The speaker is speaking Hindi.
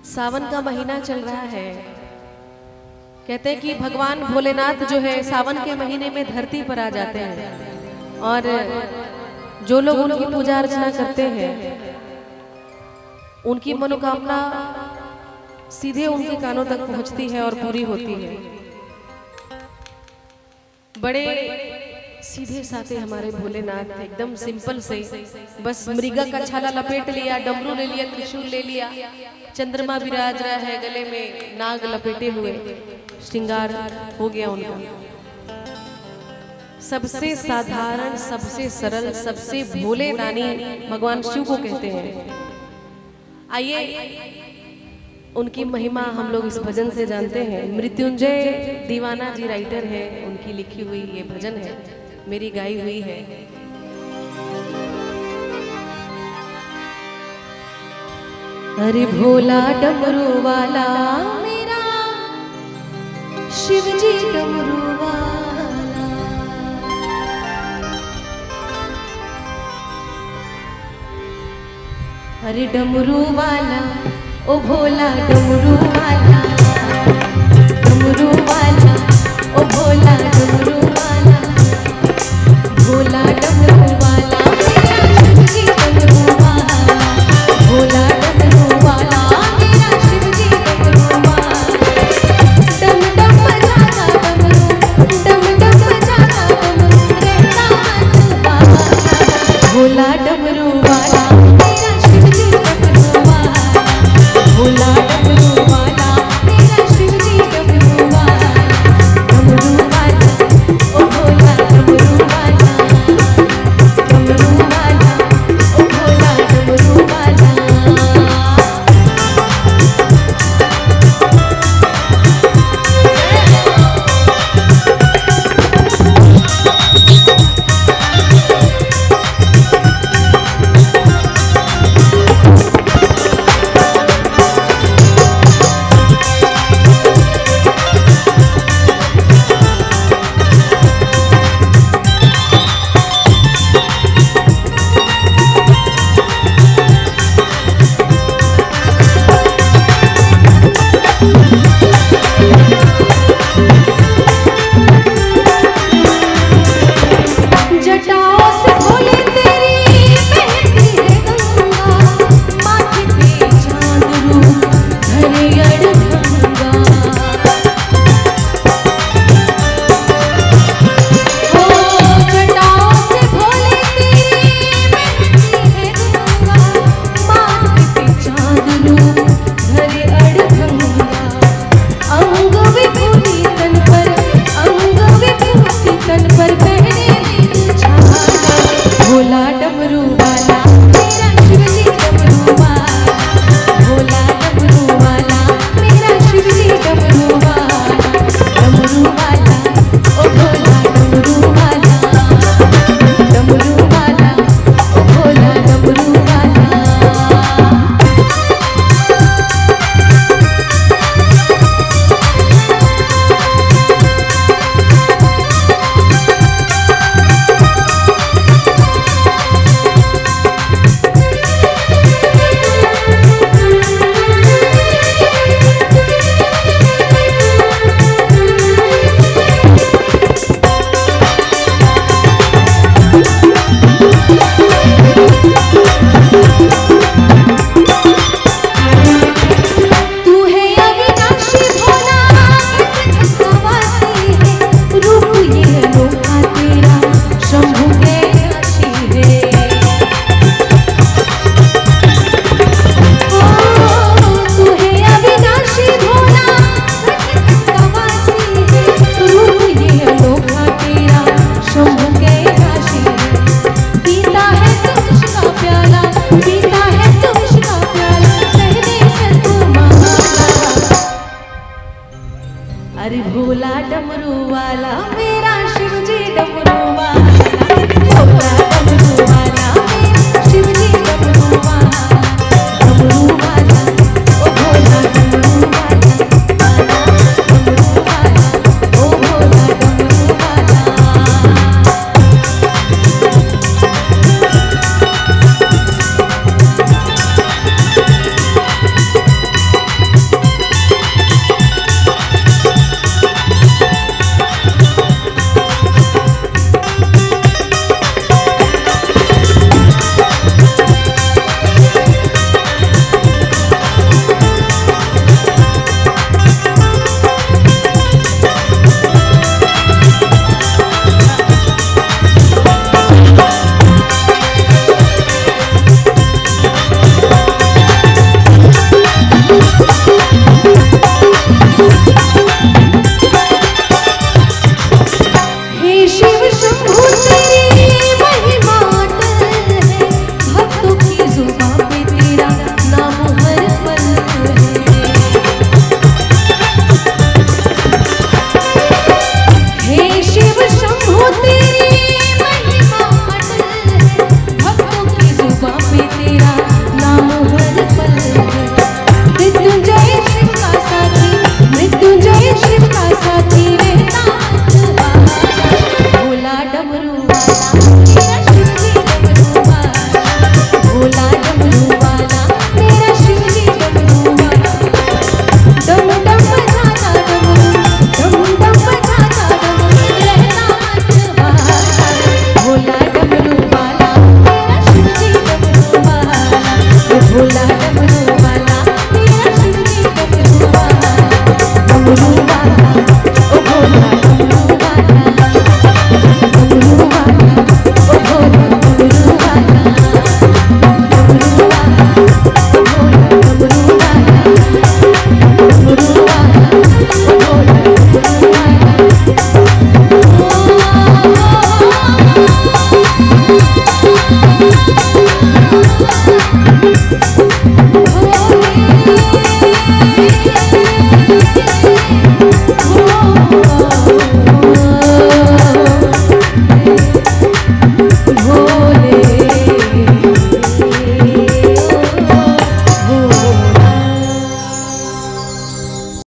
सावन का महीना चल रहा है। कहते हैं कि भगवान भोलेनाथ जो है सावन के महीने में धरती पर आ जाते हैं और जो लोग उनकी पूजा अर्चना करते हैं उनकी मनोकामना सीधे उनके कानों तक पहुंचती है और पूरी होती है। बड़े सीधे साधे हमारे भोलेनाथ एकदम सिंपल से, बस मृगा का छाला लपेट लिया, डमरू ले लिया, त्रिशूल ले लिया, चंद्रमा विराज रहा है, गले में नाग लपेटे हुए, श्रृंगार हो गया उनका। सबसे साधारण, सबसे सरल, सबसे भोले दानी भगवान शिव को कहते हैं। आइए उनकी महिमा हम लोग इस भजन से जानते हैं। मृत्युंजय दीवाना जी राइटर है, उनकी लिखी हुई ये भजन है, मेरी गाई हुई है। अरे भोला डमरू वाला मेरा शिव जी डमरू वाला, अरे डमरू वाला ओ भोला डमरू वाला, डमरू वाला ओ भोला डमरू वाला, भोला डमरू वाला मेरा शिव जी डमरू वाला, भोला डमरू वाला मेरा शिव जी डमरू वाला। डम डम बजाता डमरू, डम डम बजाता डमरू, रहता मन वाला, भोला डमरू वाला मेरा शिव जी डमरू वाला, भोला डमरू वाला मेरा शिव जी डमरू वाला, डमरू वाला ओ भोला डमरू वाला, डमरू वाला ओ भोला डमरू वाला। अरे भोला डमरू वाला मेरा शिव जी डमरू वाला, भोला